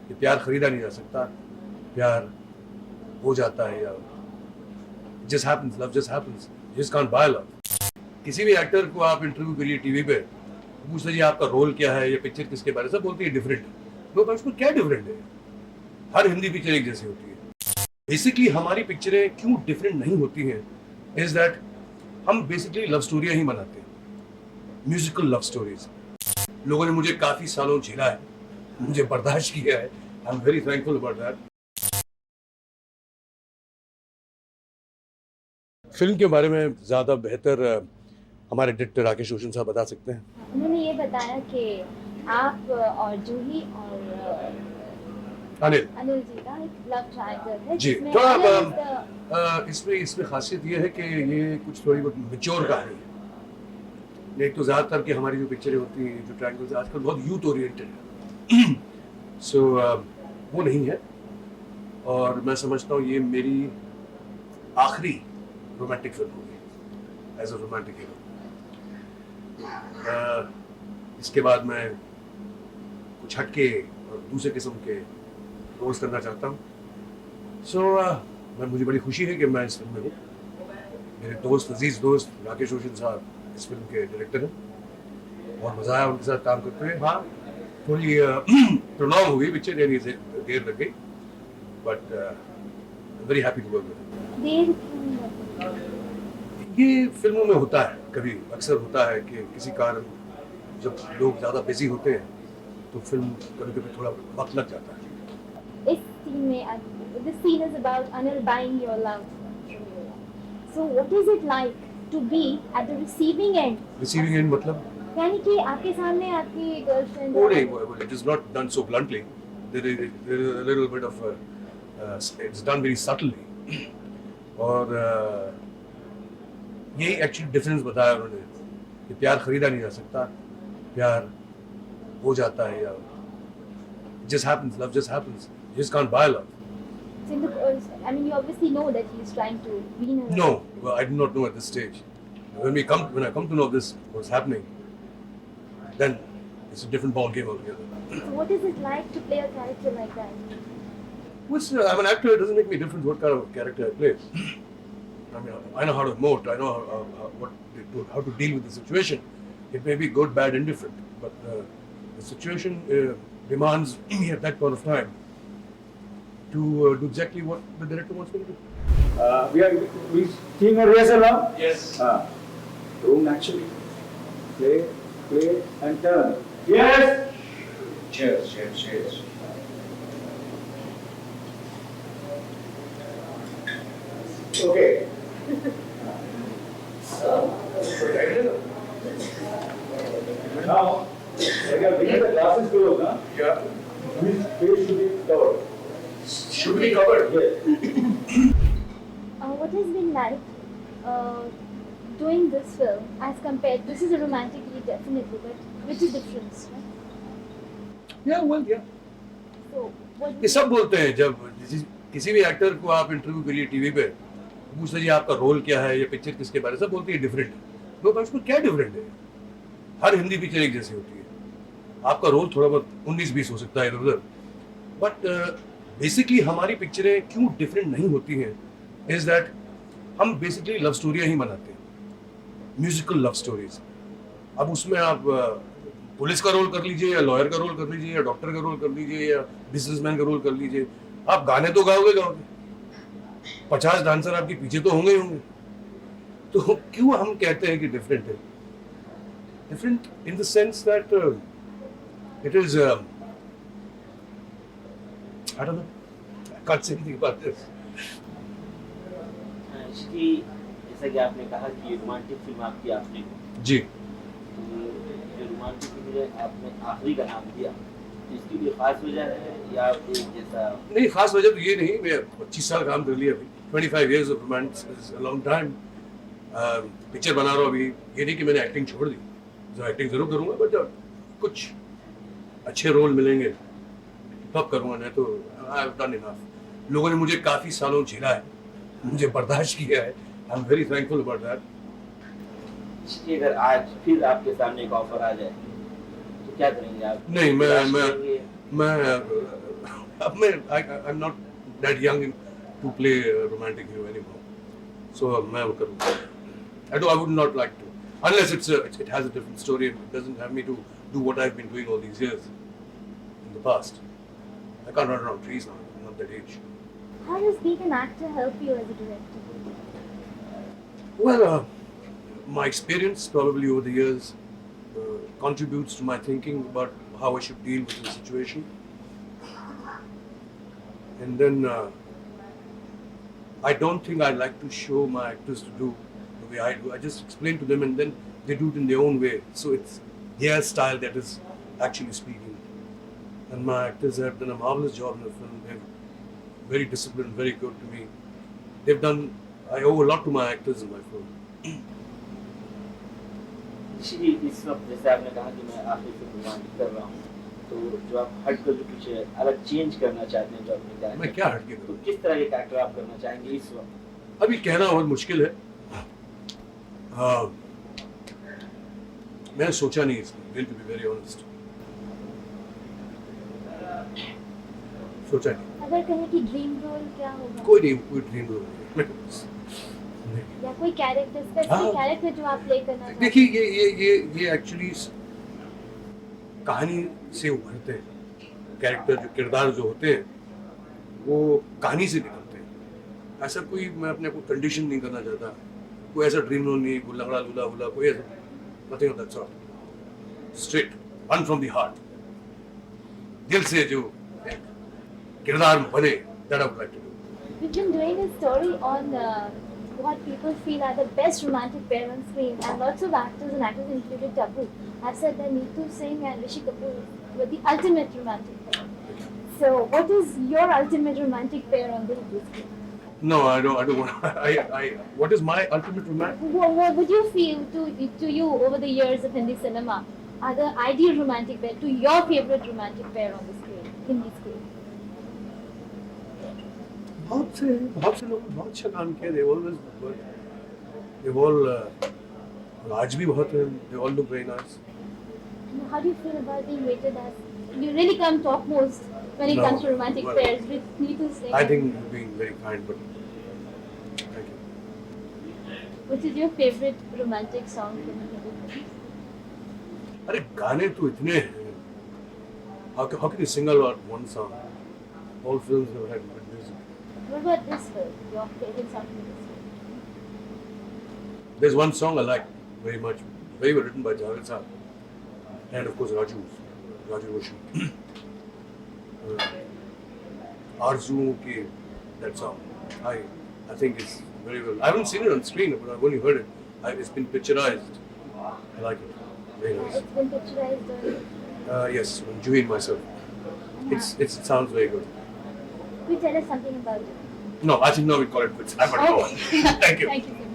कि प्यार खरीदा नहीं जा सकता, प्यार हो जाता है, या just happens, love just happens, just can't buy love. किसी भी एक्टर को आप इंटरव्यू करिए टीवी पे, पूछ लीजिए आपका रोल क्या है, ये पिक्चर किसके बारे में, सब बोलती है डिफरेंट है। नो, उसमें क्या डिफरेंट है? हर हिंदी पिक्चर एक जैसी होती है। बेसिकली हमारी पिक्चरें क्यों डिफरेंट नहीं होती हैं इज दैट हम बेसिकली लव स्टोरियां ही बनाते हैं, म्यूजिकल लव स्टोरीज। लोगों ने मुझे काफी सालों झेला है, मुझे बर्दाश्त किया है, I am very thankful about that. Film के बारे में ज़्यादा बेहतर हमारे डायरेक्टर राकेश रोशन साहब बता सकते हैं। उन्होंने ये बताया कि आप और जूही और अनिल जी का एक लव ट्रायंगल है जी, जिसमें थोड़ा अनिल is the- इसमें खासियत ये है कि ये कुछ थोड़ी बहुत मैच्योर कहानी है। एक तो ज़्यादातर की हमारी जो पिक्चरें होती हैं, जो ट्रायंगल्स आजकल बहुत यूथ ओरिएंटेड है, सो वो नहीं है। और मैं समझता हूँ ये मेरी आखिरी रोमांटिक फिल्म होगी एज अ रोमांटिक हीरो। इसके बाद मैं कुछ हटके और दूसरे किस्म के रोल्स करना चाहता हूँ। मुझे बड़ी खुशी है कि मैं इस फिल्म में हूँ। मेरे दोस्त, अजीज दोस्त राकेश रोशन साहब इस फिल्म के डायरेक्टर हैं, और मज़ा आया उनके साथ काम करते हुए। हाँ, थोड़ी प्रोलॉन्ग हुई पिक्चर, यानी देर लग गई, but very happy to work with. देर क्यों? ये फिल्मों में होता है, कभी अक्सर होता है कि किसी कारण जब लोग ज़्यादा बिजी होते हैं तो फिल्म कभी कभी थोड़ा वक्त लग जाता है। इस सीन में this scene is about Anil buying your love from you. So what is it like to be at the receiving end? Receiving end मतलब? यानी कि आपके सामने आपकी girlfriend Oh, no, it is not done so bluntly. There is a little bit of it's done very subtly. और यही actually difference बताया उन्होंने कि प्यार खरीदा नहीं जा सकता, प्यार हो जाता है, या just happens, love just happens, you just can't buy love. I mean, you obviously know that he's trying to win her. No, well, I did not know at this stage. When I come to know this was happening, then it's a different ball game altogether. So what is it like to play a character like that? I'm an actor. It doesn't make me difference what kind of character I play. I mean, I know how to emote. I know how to deal with the situation. It may be good, bad, indifferent, but the situation demands me at that point of time to do exactly what the director wants me to do. We seeing a rehearsal now? Yes. Don't actually play and turn. Yes. Cheers. Okay. Now, when you are bringing the glasses close, huh? Yeah. Which face should be covered? Should be covered. Yes. What has been like doing this film as compared? This is a romantic lead, definitely, but which is difference, right? Yeah, well, yeah. So what? ये सब बोलते हैं जब किसी भी actor को आप interview करिए टीवी पे, पूछ लीजिए आपका रोल क्या है, ये पिक्चर किसके बारे में, सब बोलती है डिफरेंट है। नो, उसमें क्या डिफरेंट है? हर हिंदी पिक्चर एक जैसी होती है। आपका रोल थोड़ा बहुत 19-20 हो सकता है इधर उधर, बट बेसिकली हमारी पिक्चरें क्यों डिफरेंट नहीं होती हैं इज दैट हम बेसिकली लव स्टोरियां ही बनाते हैं, म्यूजिकल लव स्टोरीज। अब उसमें आप पुलिस का रोल कर लीजिए, या लॉयर का रोल कर लीजिए, या डॉक्टर का रोल कर लीजिए, या बिजनेसमैन का रोल कर लीजिए, आप गाने तो गाओगे, 50 डांसर आपके पीछे तो होंगे ही होंगे। तो क्यों हम कहते हैं कि डिफरेंट है? Different in the sense that it is I don't know. I can't say anything about this. Shri, जैसा कि आपने कहा कि रोमांटिक फिल्म आपकी आखिरी है, जी, तो जो रोमांटिक फिल्म है आपने आखिरी का नाम दिया, तो इसकी कोई खास वजह है या आप एक जैसा? नहीं, खास वजह तो ये नहीं, मैं 25 साल काम कर लिया अभी, 25 years of romance is a long time. Picture बना रहा हूँ अभी, ये नहीं कि मैंने एक्टिंग छोड़ दी, जो एक्टिंग जरूर करूँगा, बट जब कुछ अच्छे रोल मिलेंगे तब करूँगा, नहीं तो आई हैव डन इनफ। लोगों ने मुझे काफ़ी सालों झेला है, मुझे बर्दाश्त किया है, I am very thankful about that. Shri, अगर आज फिर आपके सामने एक ऑफर आ जाए तो क्या करेंगे आप? नहीं, निराश रहेंगे? मैं I'm not that young to play a romantic hero anymore. So मैं वो करूँगा. I would not like to, unless it has a different story and it doesn't have me to do what I've been doing all these years in the past. I can't run around trees now. I'm not that age. How does being an actor help you as a director? Well, my experience probably over the years contributes to my thinking about how I should deal with the situation. And then I don't think I like to show my actors to do the way I do. I just explain to them and then they do it in their own way. So it's their style that is actually speaking. And my actors have done a marvelous job in the film. They're very disciplined, very good to me. I owe a lot to my actors in my film. ऋषि जी, इस वक्त जैसे आपने कहा कि मैं आखिरी film romantic कर रहा हूँ, तो जो आप हट कर जो कुछ अलग चेंज करना चाहते हैं जो अपने कैरेक्टर, मैं क्या हट के तो करूँ? किस तरह के कैरेक्टर आप करना चाहेंगे इस वक्त? अभी कहना बहुत मुश्किल है. मैंने सोचा नहीं इसको, to be very honest. सोचा नहीं. अगर कहें कि ड्रीम रोल क्या होगा? कोई नहीं, कोई ड्रीम रोल नहीं. या कोई कैरेक्टर, हाँ। स्पेसिफिक कैरेक्टर जो आप प्ले करना चाहते हैं? देखिए ये एक्चुअली कहानी से उभरते हैं. कैरेक्टर जो किरदार जो होते हैं वो कहानी से निकलते हैं. ऐसा कोई मैं अपने को कंडीशन नहीं करना चाहता. कोई ऐसा ड्रीम रोल नहीं, कोई लंगड़ा लूला हुला, कोई ऐसा nothing of that sort. Straight one from the heart, दिल से जो एक किरदार बने, that I would like to do. We've been doing a story on what people feel are the best romantic pair on screen, and lots of actors and actors, included Tabu, have said that Neetu Singh and Rishi Kapoor were the ultimate romantic pair. So, what is your ultimate romantic pair on the Hindi screen? No, I don't want. What is my ultimate romantic? What would you feel to you over the years of Hindi cinema are the ideal romantic pair, to your favorite romantic pair on the screen, Hindi screen? बहुत से लोग बहुत अच्छा काम किया. They've all आज भी बहुत हैं. They all look very nice. And how do you feel about being rated as, you really come topmost when it No, comes to romantic well, pairs with Neetu Singh? I think you're being very kind, but thank you. Which is your favorite romantic song from the Hindi films? अरे गाने तो इतने हैं. How can you single out one song? All films have had good music. What about this film, your favorite song from this film? There's one song I like very much, very well written by Javed Saab, and of course Raju Roshan. Arzu ki, that song, I think it's very well. I haven't seen it on screen, but I've only heard it. It's been picturized. I like it. Very nice. It's been picturized on... Yes, on Juhi and myself. It sounds very good. Could you tell us something about it? No, I think now we call it quits. I'm not. Okay. Thank you. Thank you so much.